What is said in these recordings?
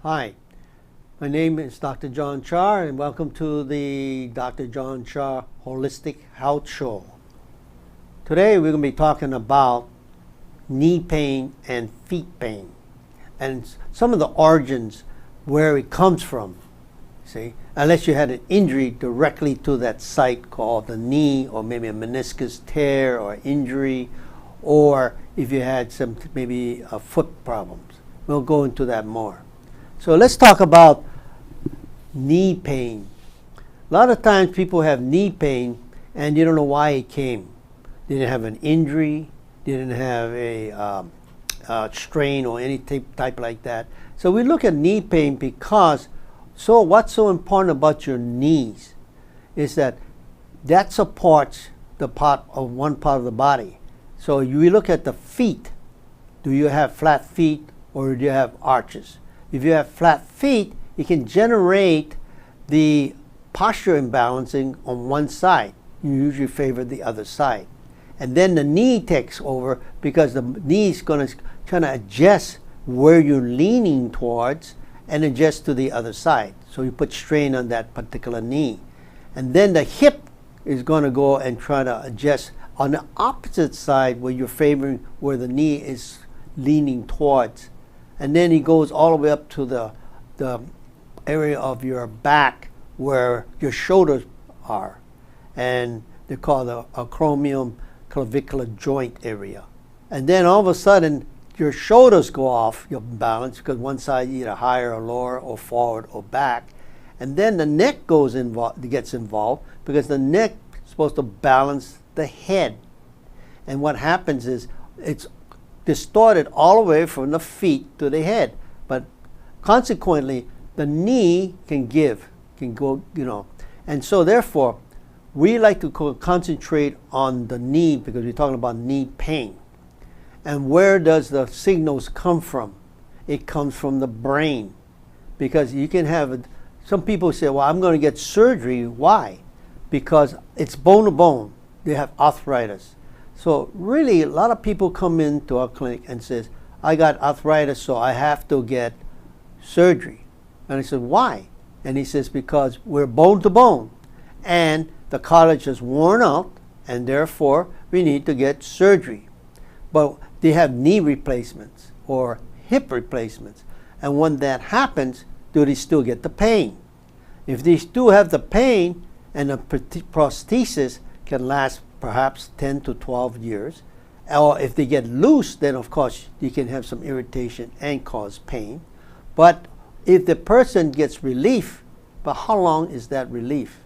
Hi, my name is Dr. John Char, and welcome to the Dr. John Char Holistic Health Show. Today we're going to be talking about knee pain and feet pain and some of the origins where it comes from. See, unless you had an injury directly to that site called the knee, or maybe a meniscus tear or injury, or if you had some maybe foot problems. We'll go into that more. So let's talk about knee pain. A lot of times people have knee pain and you don't know why it came. They didn't have an injury, they didn't have a strain or any type like that. So we look at knee pain because what's so important about your knees is that supports one part of the body. So we look at the feet. Do you have flat feet or do you have arches? If you have flat feet, it can generate the posture imbalancing on one side. You usually favor the other side. And then the knee takes over because the knee is going to kind of adjust where you're leaning towards and adjust to the other side. So you put strain on that particular knee. And then the hip is going to go and try to adjust on the opposite side where you're favoring where the knee is leaning towards. And then he goes all the way up to the area of your back where your shoulders are. And they call the acromion clavicular joint area. And then all of a sudden, your shoulders go off your balance because one side either higher or lower or forward or back. And then the neck gets involved because the neck is supposed to balance the head. And what happens is it's distorted all the way from the feet to the head, but consequently the knee can go, and so therefore we like to concentrate on the knee because we're talking about knee pain. And where does the signals come from? It comes from the brain, because you can have some people say, well, I'm going to get surgery. Why? Because it's bone to bone. They have arthritis. So really, a lot of people come into our clinic and says, I got arthritis, so I have to get surgery. And I said, why? And he says, because we're bone to bone, and the cartilage is worn out, and therefore we need to get surgery. But they have knee replacements or hip replacements. And when that happens, do they still get the pain? If they still have the pain, and the prosthesis can last perhaps 10 to 12 years. Or if they get loose, then of course you can have some irritation and cause pain. But if the person gets relief, but how long is that relief?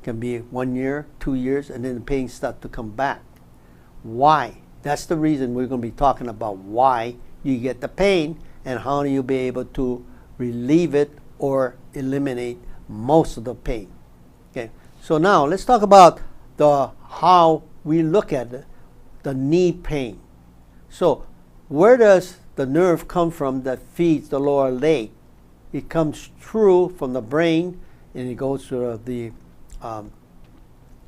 It can be 1 year, 2 years, and then the pain starts to come back. Why? That's the reason we're going to be talking about why you get the pain and how do you be able to relieve it or eliminate most of the pain. Okay. So now let's talk about how we look at the knee pain. So where does the nerve come from that feeds the lower leg? It comes through from the brain, and it goes to the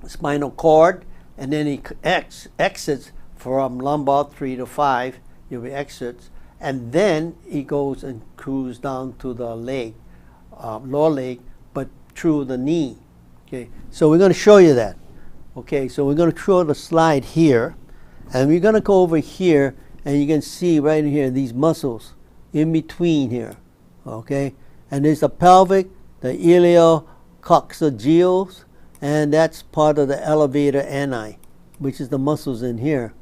spinal cord, and then it exits from lumbar 3 to 5. It exits, and then it goes and cruises down to the leg, lower leg, but through the knee. Okay, so we're going to show you that. Okay, so we're going to show the slide here, and we're going to go over here, and you can see right here these muscles in between here. Okay, and there's the pelvic, the iliococcygeals, and that's part of the elevator ani, which is the muscles in here,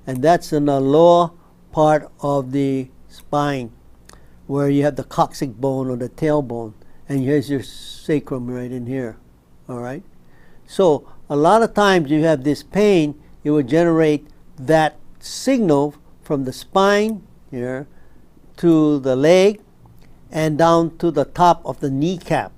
and that's in the lower part of the spine where you have the coccyx bone or the tailbone, and here's your sacrum right in here. All right, so a lot of times you have this pain, it will generate that signal from the spine here to the leg and down to the top of the kneecap.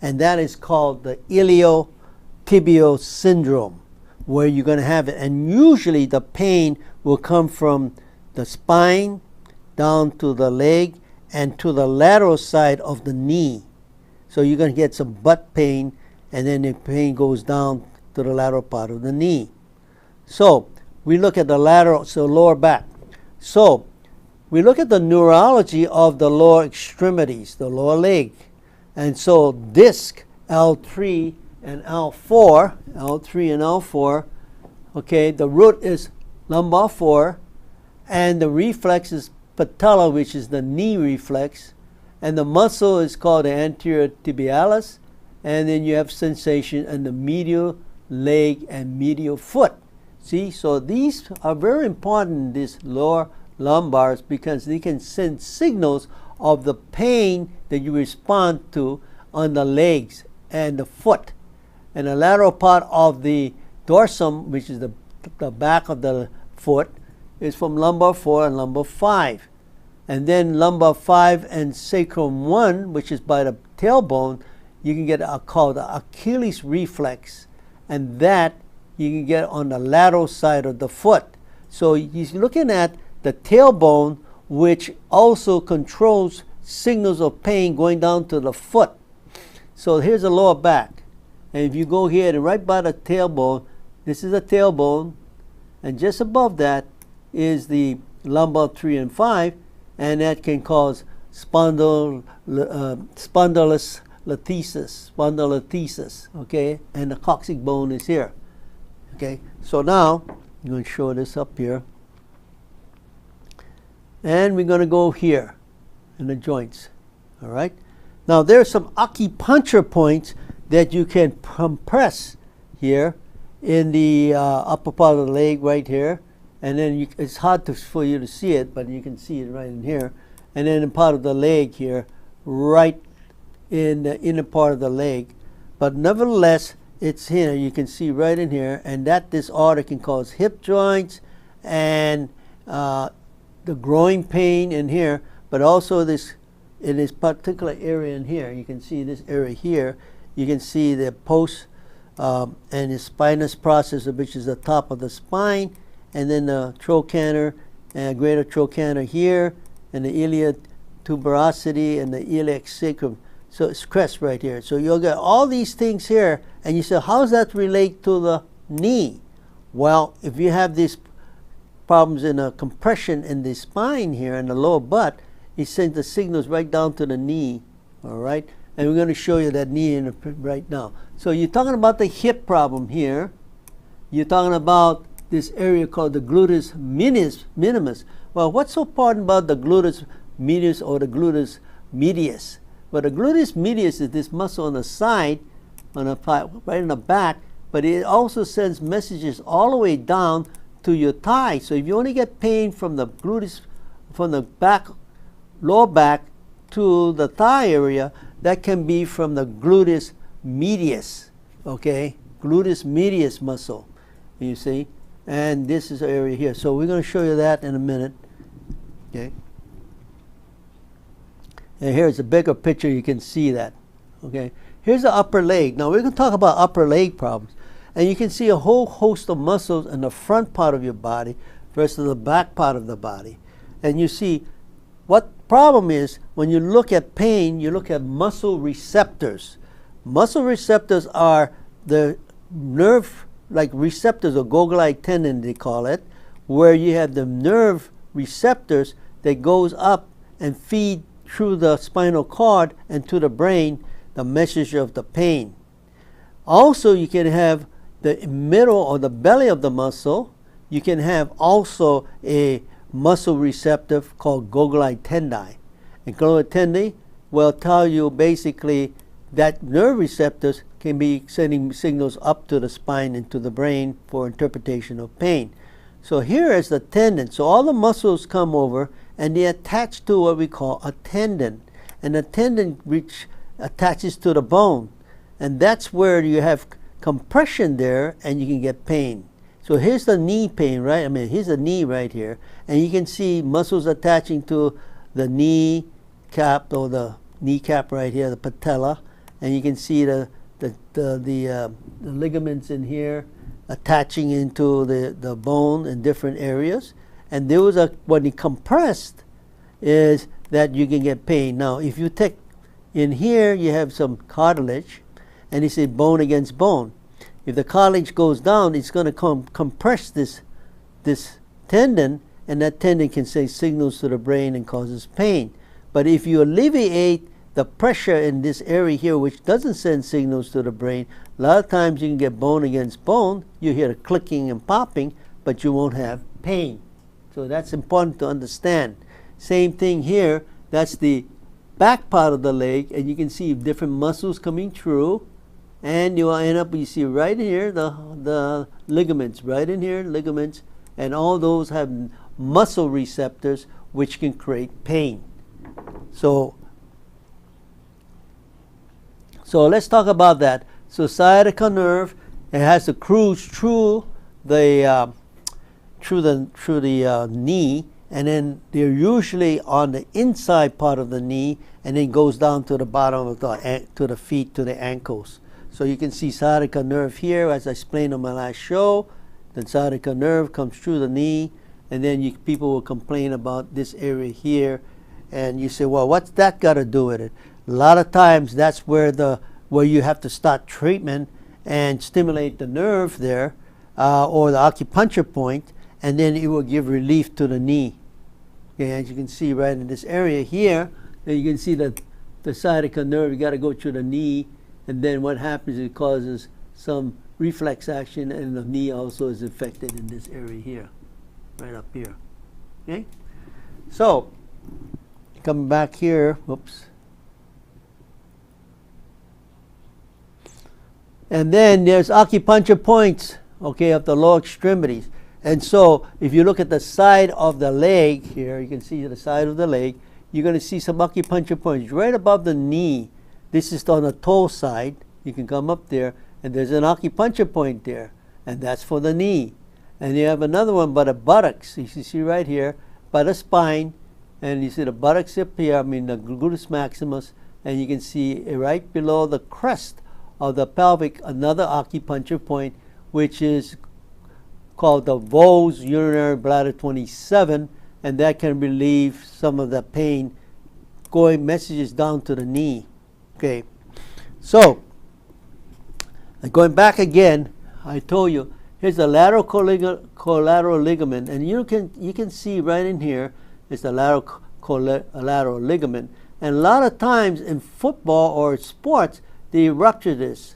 And that is called the iliotibial syndrome, where you're going to have it. And usually the pain will come from the spine down to the leg and to the lateral side of the knee. So you're going to get some butt pain, and then the pain goes down to the lateral part of the knee. So we look at the lateral, so lower back. So we look at the neurology of the lower extremities, the lower leg. And so disc L3 and L4, okay, the root is lumbar 4, and the reflex is patella, which is the knee reflex, and the muscle is called the anterior tibialis, and then you have sensation in the medial leg and medial foot. See, so these are very important, these lower lumbars, because they can send signals of the pain that you respond to on the legs and the foot. And the lateral part of the dorsum, which is the back of the foot, is from lumbar 4 and lumbar 5. And then lumbar 5 and sacrum 1, which is by the tailbone, you can get called the Achilles reflex, and that you can get on the lateral side of the foot. So he's looking at the tailbone, which also controls signals of pain going down to the foot. So here's the lower back, and if you go here and right by the tailbone, this is the tailbone, and just above that is the lumbar 3 and 5, and that can cause spondylolisthesis, okay, and the coccyx bone is here, okay. So now I'm going to show this up here, and we're going to go here in the joints. All right, now there's some acupuncture points that you can compress here in the upper part of the leg right here, and then it's hard for you to see it, but you can see it right in here, and then in part of the leg here, right in the inner part of the leg. But nevertheless, it's here, you can see right in here, and that disorder can cause hip joints and the groin pain in here, but also this in this particular area in here. You can see this area here. You can see the post and the spinous process, which is the top of the spine, and then the trochanter and greater trochanter here, and the iliac tuberosity and the iliac sacrum. So it's crest right here. So you'll get all these things here, and you say, how does that relate to the knee? Well, if you have these problems in a compression in the spine here in the lower butt, it sends the signals right down to the knee. All right, and we're going to show you that knee right now. So you're talking about the hip problem here. You're talking about this area called the gluteus minimus. Well, what's so important about the gluteus medius or the gluteus medius? Well, the gluteus medius is this muscle on the side, right in the back, but it also sends messages all the way down to your thigh. So if you only get pain from the gluteus, from the back, lower back to the thigh area, that can be from the gluteus medius, okay? Gluteus medius muscle, you see? And this is the area here. So we're going to show you that in a minute, okay? And here's a bigger picture, you can see that, okay? Here's the upper leg. Now we're going to talk about upper leg problems. And you can see a whole host of muscles in the front part of your body versus the back part of the body. And you see what problem is when you look at pain, you look at muscle receptors. Muscle receptors are the nerve like receptors, or Golgi tendon they call it, where you have the nerve receptors that goes up and feed through the spinal cord and to the brain the message of the pain. Also, you can have the middle or the belly of the muscle. You can have also a muscle receptor called Golgi tendi. And Golgi tendi will tell you basically that nerve receptors can be sending signals up to the spine and to the brain for interpretation of pain. So here is the tendon. So all the muscles come over and they attach to what we call a tendon. And the tendon which attaches to the bone. And that's where you have compression there and you can get pain. So here's the knee pain, right? I mean, here's the knee right here. And you can see muscles attaching to the knee cap, or the kneecap right here, the patella. And you can see the ligaments in here attaching into the bone in different areas. And those are, when it compressed, is that you can get pain. Now, if you take in here, you have some cartilage, and it's a bone against bone. If the cartilage goes down, it's going to compress this tendon, and that tendon can send signals to the brain and causes pain. But if you alleviate the pressure in this area here, which doesn't send signals to the brain, a lot of times you can get bone against bone. You hear the clicking and popping, but you won't have pain. So that's important to understand. Same thing here. That's the back part of the leg, and you can see different muscles coming through, and you will end up, you see right here the ligaments, right in here, ligaments, and all those have muscle receptors which can create pain. So let's talk about that. So sciatica nerve, it has to cruise through the knee, and then they're usually on the inside part of the knee, and then goes down to the bottom of the feet, to the ankles. So you can see sciatica nerve here, as I explained on my last show. The sciatica nerve comes through the knee, and then people will complain about this area here, and you say, well, what's that got to do with it? A lot of times that's where you have to start treatment and stimulate the nerve there, or the acupuncture point, and then it will give relief to the knee. Okay, as you can see right in this area here, then you can see the sciatica nerve. You got to go through the knee, and then what happens is it causes some reflex action, and the knee also is affected in this area here, right up here. Okay, so coming back here, whoops. And then there's acupuncture points, okay, of the lower extremities. And so if you look at the side of the leg here, you can see the side of the leg, you're going to see some acupuncture points right above the knee. This is on the toe side. You can come up there, and there's an acupuncture point there, and that's for the knee. And you have another one by the buttocks. You see right here, by the spine, and you see the buttocks up here, I mean the gluteus maximus, and you can see right below the crest of the pelvic another acupuncture point, which is called the Vos urinary bladder 27, and that can relieve some of the pain going messages down to the knee. Okay, so going back again, I told you here's the lateral collateral ligament, and you can see right in here is the lateral ligament. And a lot of times in football or sports, they rupture this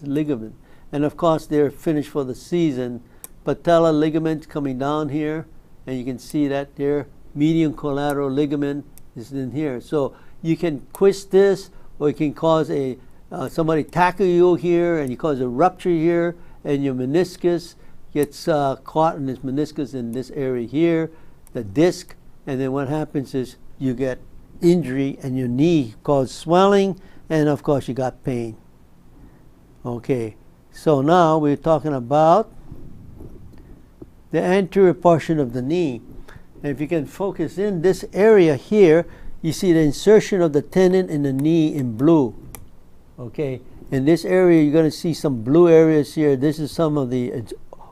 ligament, and of course they're finished for the season. Patella ligament coming down here, and you can see that there. Median collateral ligament is in here. So you can twist this, or you can cause somebody tackle you here, and you cause a rupture here, and your meniscus gets caught in this meniscus in this area here, the disc, and then what happens is you get injury, and your knee causes swelling, and of course you got pain. Okay, so now we're talking about the anterior portion of the knee. And if you can focus in this area here, you see the insertion of the tendon in the knee in blue. Okay, in this area you're going to see some blue areas here. This is some of the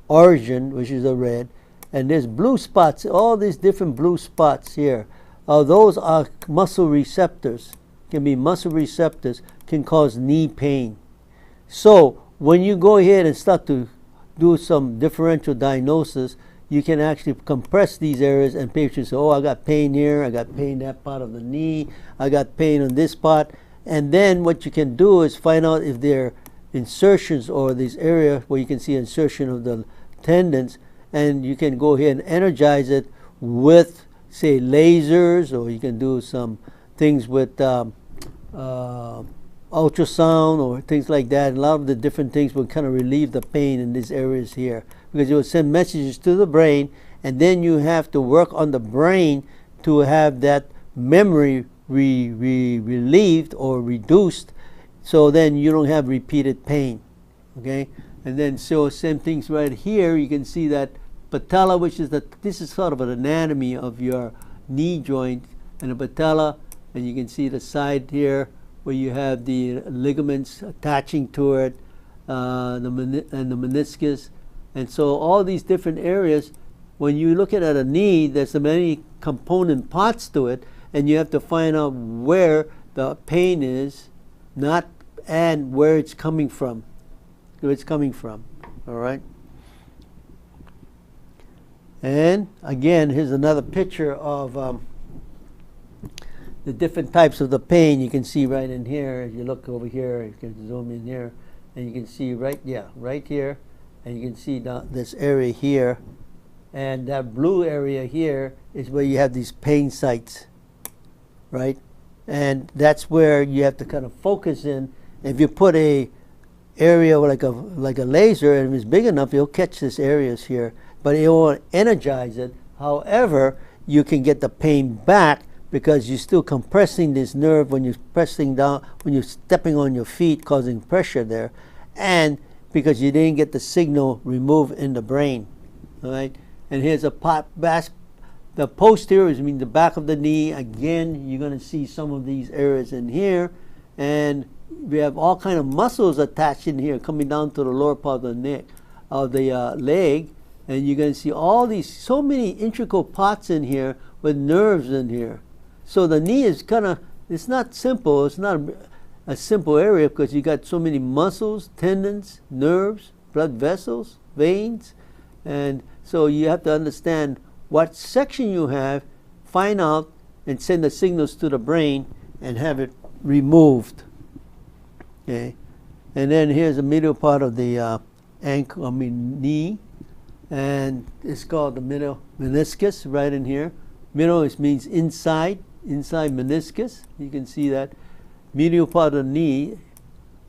origin, which is the red, and there's blue spots, all these different blue spots here. Those are muscle receptors, can be muscle receptors, can cause knee pain. So when you go ahead and start to do some differential diagnosis, you can actually compress these areas, and patients say, oh, I got pain here, I got pain that part of the knee, I got pain on this part. And then what you can do is find out if there are insertions or these areas where you can see insertion of the tendons, and you can go ahead and energize it with, say, lasers, or you can do some things with ultrasound or things like that. And a lot of the different things will kind of relieve the pain in these areas here, because it will send messages to the brain, and then you have to work on the brain to have that memory relieved or reduced, so then you don't have repeated pain. Okay, and then so same things right here. You can see that patella, which is this is sort of an anatomy of your knee joint, and the patella, and you can see the side here where you have the ligaments attaching to it, and the meniscus. And so all these different areas, when you look at a knee, there's so many component parts to it, and you have to find out where the pain is, and where it's coming from. All right. And again, here's another picture of the different types of the pain. You can see right in here. If you look over here, you can zoom in here, and you can see right here, and you can see down this area here, and that blue area here is where you have these pain sites, right? And that's where you have to kind of focus in. If you put a area like a laser, and if it's big enough, you'll catch this areas here, but it won't energize it. However, you can get the pain back because you're still compressing this nerve when you're pressing down, when you're stepping on your feet, causing pressure there, and because you didn't get the signal removed in the brain. All right. And here's a the posterior is the back of the knee. Again, you're going to see some of these areas in here, and we have all kind of muscles attached in here, coming down to the lower part of the neck, of the leg, and you're going to see all these, so many intricate parts in here with nerves in here. So the knee is kind of, it's not simple. It's not a simple area because you got so many muscles, tendons, nerves, blood vessels, veins, and so you have to understand what section you have, find out, and send the signals to the brain and have it removed. Okay, and then here's the middle part of the knee, and it's called the middle meniscus right in here. Middle means inside meniscus. You can see that medial part of the knee,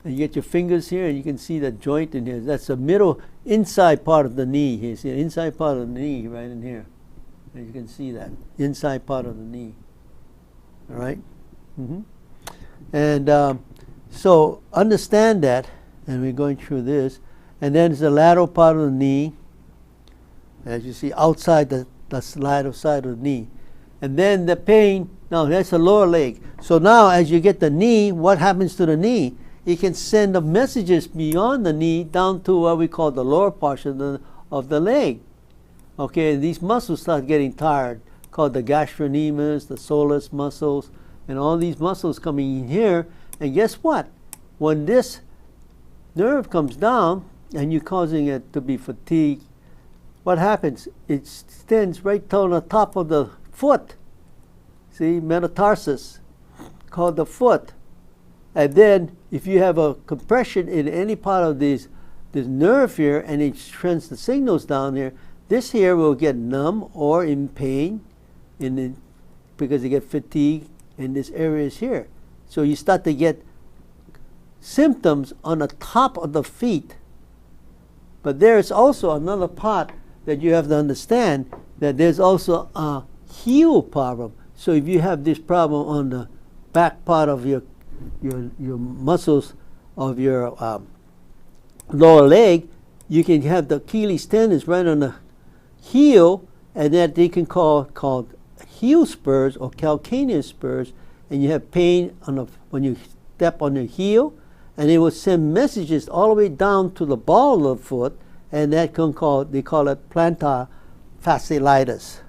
and you get your fingers here, and you can see that joint in here. That's the middle inside part of the knee here. See the inside part of the knee right in here. And you can see that inside part of the knee. All right, and so understand that, and we're going through this, and then it's the lateral part of the knee, as you see outside the lateral side of the knee, and then the pain. Now that's the lower leg. So now, as you get the knee, what happens to the knee? It can send the messages beyond the knee down to what we call the lower portion of the leg. Okay, these muscles start getting tired, called the gastrocnemius, the soleus muscles, and all these muscles coming in here. And guess what? When this nerve comes down and you're causing it to be fatigued, what happens? It extends right to the top of the foot. See, metatarsus, called the foot. And then if you have a compression in any part of this nerve here, and it sends the signals down here, this here will get numb or in pain because you get fatigue in this areas here. So you start to get symptoms on the top of the feet. But there's also another part that you have to understand, that there's also a heel problem. So if you have this problem on the back part of your muscles of your lower leg, you can have the Achilles tendons right on the heel, and that they can called heel spurs or calcaneus spurs, and you have pain when you step on your heel, and it will send messages all the way down to the ball of the foot, and that they call it plantar fasciitis.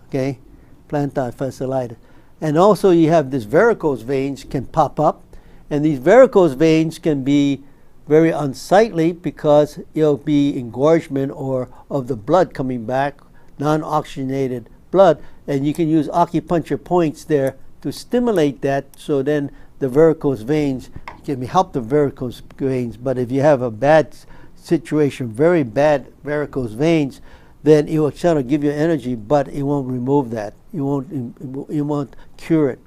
Okay, plantar fasciitis. And also you have this varicose veins can pop up, and these varicose veins can be very unsightly because it'll be engorgement or of the blood coming back, non-oxygenated blood, and you can use acupuncture points there to stimulate that, so then the varicose veins can help the varicose veins. But if you have a bad situation, very bad varicose veins, then it will try to give you energy, but it won't remove that. It won't cure it.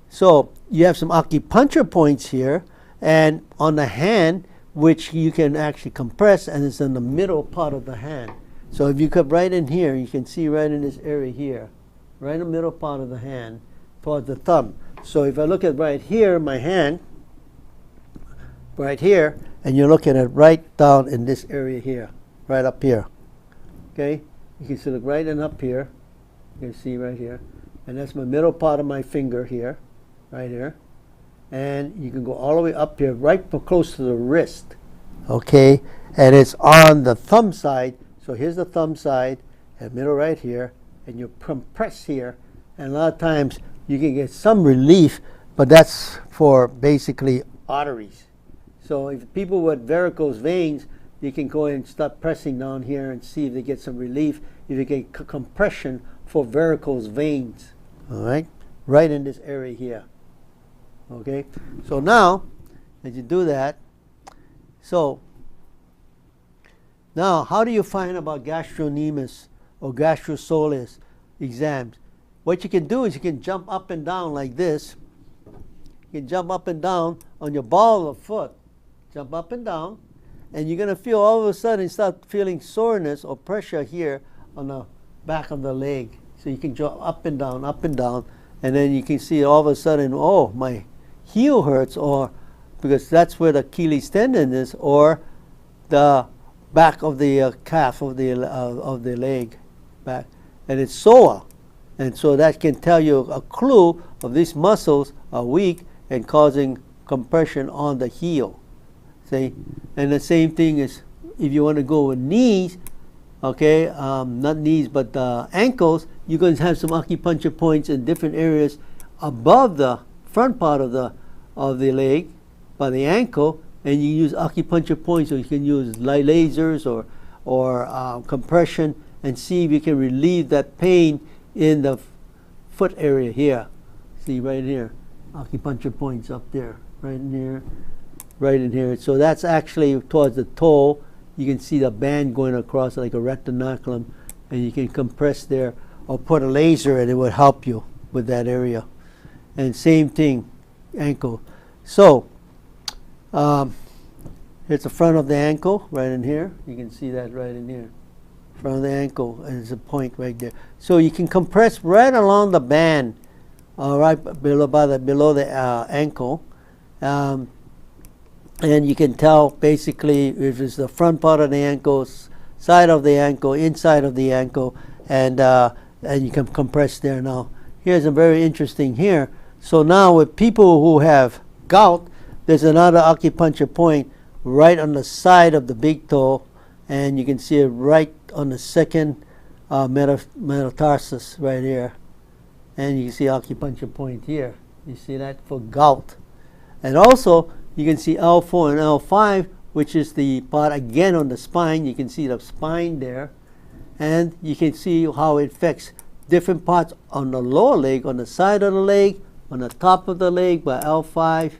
So you have some acupuncture points here, and on the hand, which you can actually compress, and it's in the middle part of the hand. So if you come right in here, you can see right in this area here, right in the middle part of the hand, towards the thumb. So if I look at right here, my hand, right here, and you're looking at right down in this area here, right up here. Okay, you can see, look right in up here. You can see right here, and that's my middle part of my finger here, right here, and you can go all the way up here, right close to the wrist. Okay, and it's on the thumb side. So here's the thumb side, and middle right here, and you compress here, and a lot of times you can get some relief, but that's for basically arteries. So if people with varicose veins, you can go and start pressing down here and see if they get some relief. if you get compression for varicose veins. All right, right in this area here. Okay, so now as you do that, so now how do you find about gastrocnemius or gastrosoleus exams? What you can do is you can jump up and down like this. You can jump up and down on your ball of foot. Jump up and down, and you're going to feel all of a sudden start feeling soreness or pressure here on the back of the leg. So you can jump up and down, and then you can see all of a sudden, oh, my heel hurts, or because that's where the Achilles tendon is, or the back of the calf of the leg back, and it's sore. And so that can tell you a clue of these muscles are weak and causing compression on the heel. See? And the same thing is if you want to go with knees, okay, not knees but ankles, you're going to have some acupuncture points in different areas above the front part of the leg by the ankle, and you use acupuncture points, so you can use lasers or compression and see if you can relieve that pain in the foot area here. See right here, acupuncture points up there, right in here, right in here. So that's actually towards the toe. You can see the band going across like a retinaculum, and you can compress there or put a laser and it would help you with that area. And same thing, ankle. So here's the front of the ankle right in here. You can see that right in here. Front of the ankle, and there's a point right there. So you can compress right along the band, right below the ankle, and you can tell basically if it's the front part of the ankle, side of the ankle, inside of the ankle, and you can compress there. Now here's a very interesting here. So now with people who have gout, there's another acupuncture point right on the side of the big toe, and you can see it right on the second metatarsus right here, and you can see acupuncture point here. You see that for gout. And also you can see L4 and L5, which is the part again on the spine. You can see the spine there, and you can see how it affects different parts on the lower leg, on the side of the leg, on the top of the leg by L5.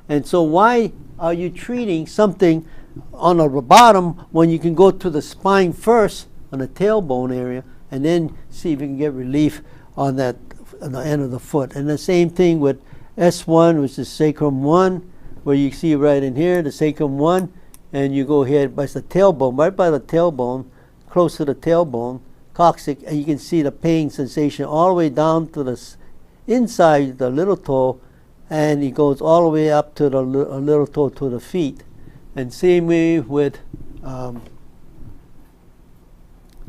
And so why are you treating something on the bottom when you can go to the spine first on the tailbone area and then see if you can get relief on that on the end of the foot? And the same thing with S1, which is sacrum 1, where you see right in here the sacrum 1, and you go here by the tailbone, right by the tailbone, close to the tailbone, coccyx, and you can see the pain sensation all the way down to the inside the little toe, and it goes all the way up to the little toe to the feet. And same way with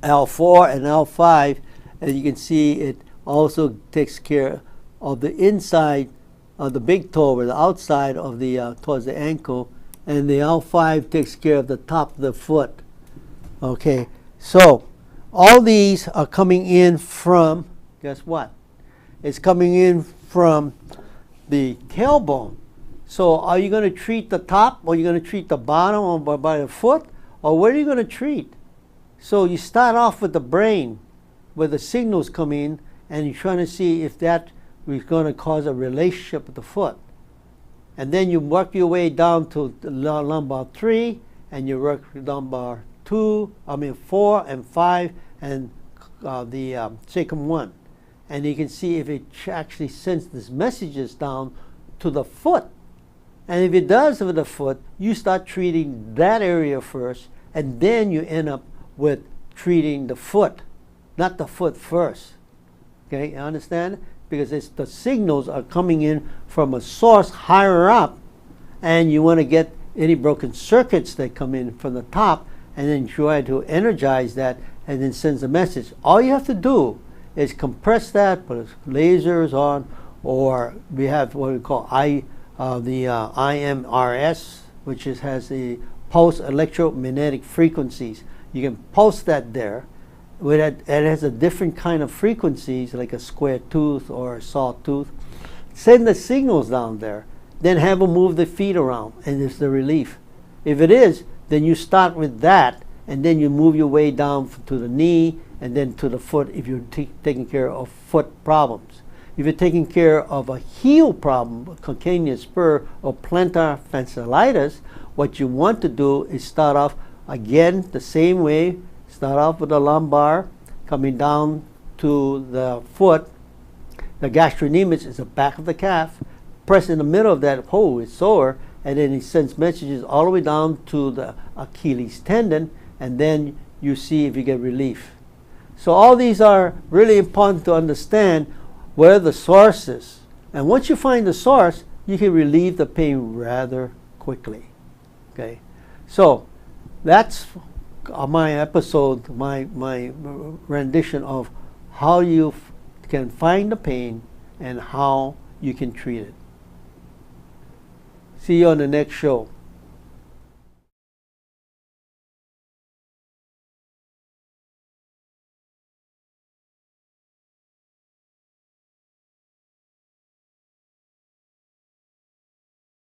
L4 and L5, and you can see it also takes care of the inside of the big toe or the outside of the towards the ankle, and the L5 takes care of the top of the foot. Okay, so all these are coming in from, guess what? It's coming in from the tailbone. So are you going to treat the top, or are you going to treat the bottom, or by the foot, or what are you going to treat? So you start off with the brain, where the signals come in, and you're trying to see if that is going to cause a relationship with the foot. And then you work your way down to the lumbar 3, and you work lumbar 4 and 5, and the sacrum 1. And you can see if it actually sends these messages down to the foot. And if it does with the foot, you start treating that area first, and then you end up with treating the foot, not the foot first. Okay, you understand? Because the signals are coming in from a source higher up, and you want to get any broken circuits that come in from the top, and then try to energize that, and then sends a message. All you have to do is compress that, put lasers on, or we have what we call IMRS, which has the pulse electromagnetic frequencies. You can pulse that there. It has a different kind of frequencies, like a square tooth or a sawtooth. Send the signals down there, then have them move the feet around, and it's the relief. If it is, then you start with that, and then you move your way down to the knee, and then to the foot if you're taking care of foot problems. If you're taking care of a heel problem, a calcaneus spur or plantar fasciitis, what you want to do is start off again the same way. Start off with the lumbar, coming down to the foot. The gastrocnemius is the back of the calf. Press in the middle of that hole, it's sore, and then it sends messages all the way down to the Achilles tendon, and then you see if you get relief. So all these are really important to understand where the source is. And once you find the source, you can relieve the pain rather quickly. Okay, so that's my episode, my rendition of how you can find the pain and how you can treat it. See you on the next show.